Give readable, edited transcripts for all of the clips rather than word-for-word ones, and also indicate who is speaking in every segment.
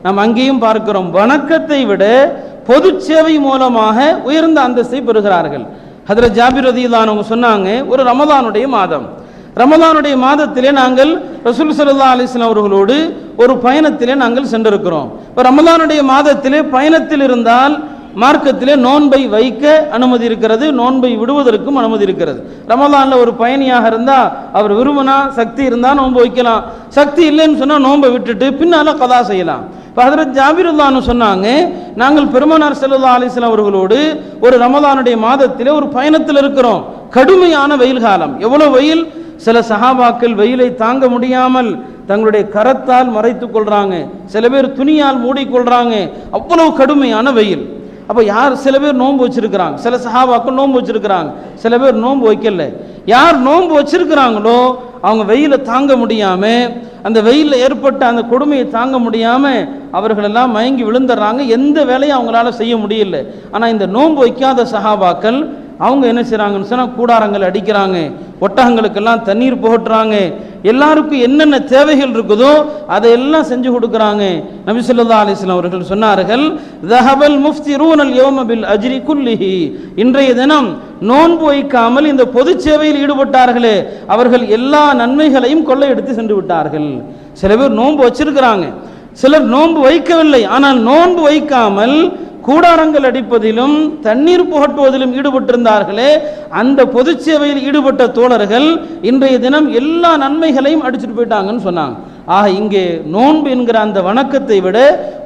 Speaker 1: நாம் அங்கேயும் பார்க்கிறோம், வணக்கத்தை விட பொது சேவை மூலமாக உயர்ந்த அந்தஸ்தை பெறுகிறார்கள். ஹஜ்ரத் ஜாபிர் ரலியல்லாஹு அன்ஹு சொன்னாங்க, ஒரு ரமலானுடைய மாதம், ரமலானுடைய மாதத்திலே நாங்கள் ரசூல் ஸல்லல்லாஹு அலைஹி வஸல்லம் அவர்களோடு ஒரு பயணத்திலே நாங்கள் சென்றிருக்கிறோம். இப்போ ரமலானுடைய மாதத்திலே பயணத்தில் இருந்தால் மார்க்கத்திலே நோன்பை வைக்க அனுமதி இருக்கிறது, நோன்பை விடுவதற்கும் அனுமதி இருக்கிறது. ரமலான்ல ஒரு பயணியாக இருந்தா அவர் விரும்பினா சக்தி இருந்தா நோன்பு வைக்கலாம், சக்தி இல்லைன்னு சொன்னா நோன்பை விட்டுட்டு பின்னால கதா செய்யலாம். இப்போ ஹஜ்ரத் ஜாபிர் ரலியல்லாஹு அன்ஹு சொன்னாங்க, நாங்கள் பெருமானார் ஸல்லல்லாஹு அலைஹி வஸல்லம் அவர்களோடு ஒரு ரமலானுடைய மாதத்திலே ஒரு பயணத்தில் இருக்கிறோம். கடுமையான வெயில் காலம், எவ்வளவு வெயில், சில சஹாபாக்கள் வெயிலை தாங்க முடியாமல் தங்களுடைய கரத்தால் மறைத்துக் கொள்றாங்க, சில பேர் துணியால் மூடிக்கொள்றாங்க, அவ்வளவு கடுமையான வெயில். அப்போ யார், சில பேர் நோன்பு வச்சிருக்கிறாங்க, சில சஹாபாக்கள் நோன்பு வச்சிருக்கிறாங்க, சில பேர் நோன்பு வைக்கல. யார் நோன்பு வச்சிருக்கிறாங்களோ அவங்க வெயிலை தாங்க முடியாம, அந்த வெயிலில் ஏற்பட்ட அந்த கொடுமையை தாங்க முடியாம அவர்களெல்லாம் மயங்கி விழுந்துடுறாங்க, எந்த வேலையும் அவங்களால செய்ய முடியல. ஆனால் இந்த நோன்பு வைக்காத சஹாபாக்கள் அவங்க என்ன செய்றாங்கன்னு சொன்னா, கூடாரங்கள் அடிக்கிறாங்க, ஒட்டகங்களுக்கெல்லாம் தண்ணீர் புகட்டுறாங்க, எல்லாருக்கும் என்னென்ன தேவைகள் இருக்குதோ அதையெல்லாம் செஞ்சு கொடுக்குறாங்க. நபி ஸல்லல்லாஹு அலைஹி வஸல்லம் அவர்கள் சொன்னார்கள், ذهبல் முஃப்திரூனல் யௌம பில் அஜ்ரி குல்லிஹி, இன்றைய தினம் நோன்பு வைக்காமல் இந்த பொது சேவையில் ஈடுபட்டார்களே அவர்கள் எல்லா நன்மைகளையும் கொள்ளையடித்து சென்று விட்டார்கள். சில பேர் நோன்பு வச்சிருக்கிறாங்க, சிலர் நோன்பு வைக்கவில்லை, ஆனால் நோன்பு வைக்காமல் கூடாரங்கள் அடிப்பதிலும் தண்ணீர் புகட்டுவதிலும் ஈடுபட்டிருந்தார்களே அந்த பொது சேவையில் ஈடுபட்ட தோழர்கள் இன்றைய தினம் எல்லா நன்மைகளையும் அடிச்சுட்டு போயிட்டாங்கன்னு சொன்னாங்க. ஆக இங்கே நோன்பு என்கிற அந்த வணக்கத்தை விட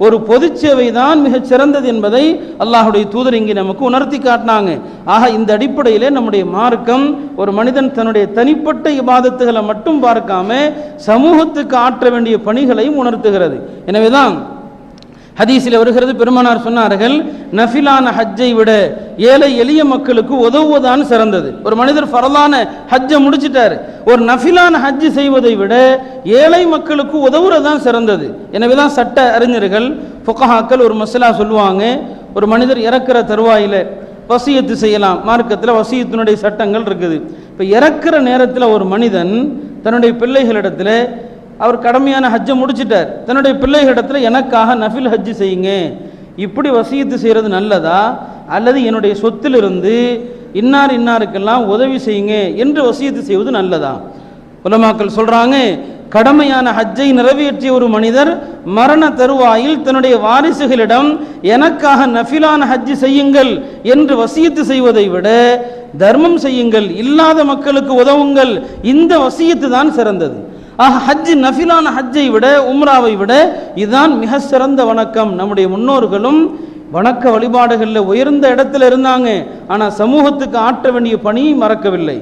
Speaker 1: ஒரு பொது சேவை தான் மிகச் சிறந்தது என்பதை அல்லாஹ்வுடைய தூதர் இங்கே நமக்கு உணர்த்தி காட்டினாங்க. ஆக இந்த அடிப்படையிலே நம்முடைய மார்க்கம் ஒரு மனிதன் தன்னுடைய தனிப்பட்ட இபாதத்துகளை மட்டும் பார்க்காம சமூகத்துக்கு ஆற்ற வேண்டிய பணிகளையும் உணர்த்துகிறது. எனவேதான் ஹதீஸில் வருகிறது, பெருமானார் சொன்னார்கள், நஃபிலான ஹஜ்ஜை விட ஏழை எளிய மக்களுக்கு உதவுவதான் சிறந்தது. ஒரு மனிதர் ஃபரலான ஹஜ்ஜை முடிச்சிட்டாரு, ஒரு நஃபிலான ஹஜ்ஜு செய்வதை விட ஏழை மக்களுக்கு உதவுறதுதான் சிறந்தது. எனவேதான் சட்ட அறிஞர்கள் ஃபுகஹாக்கள் ஒரு மஸ்அலா சொல்லுவாங்க, ஒரு மனிதர் இறக்குற தருவாயில வசியத்து செய்யலாம், மார்க்கத்தில் வசியத்தினுடைய சட்டங்கள் இருக்குது. இப்போ இறக்குற நேரத்தில் ஒரு மனிதன் தன்னுடைய பிள்ளைகளிடத்தில், அவர் கடமையான ஹஜ்ஜை முடிச்சிட்டார், தன்னுடைய பிள்ளைகளிடத்தில் எனக்காக நஃபில் ஹஜ்ஜு செய்யுங்க, இப்படி வசியத்து செய்கிறது நல்லதா, அல்லது என்னுடைய சொத்திலிருந்து இன்னார் இன்னாருக்கெல்லாம் உதவி செய்யுங்க என்று வசியத்து செய்வது நல்லதா? உலமாக்கள் சொல்றாங்க, கடமையான ஹஜ்ஜை நிறைவேற்றிய ஒரு மனிதர் மரண தருவாயில் தன்னுடைய வாரிசுகளிடம் எனக்காக நஃபிலான ஹஜ்ஜு செய்யுங்கள் என்று வசியத்து செய்வதை விட தர்மம் செய்யுங்கள், இல்லாத மக்களுக்கு உதவுங்கள், இந்த வசியத்து தான் சிறந்தது. ஆக ஹஜ், நஃபிலான ஹஜ்ஜை விட உம்ராவை விட இதுதான் மிக சிறந்த வணக்கம். நம்முடைய முன்னோர்களும் வணக்க வழிபாடுகளில் உயர்ந்த இடத்துல இருந்தாங்க, ஆனால் சமூகத்துக்கு ஆற்ற வேண்டிய பணியை மறக்கவில்லை.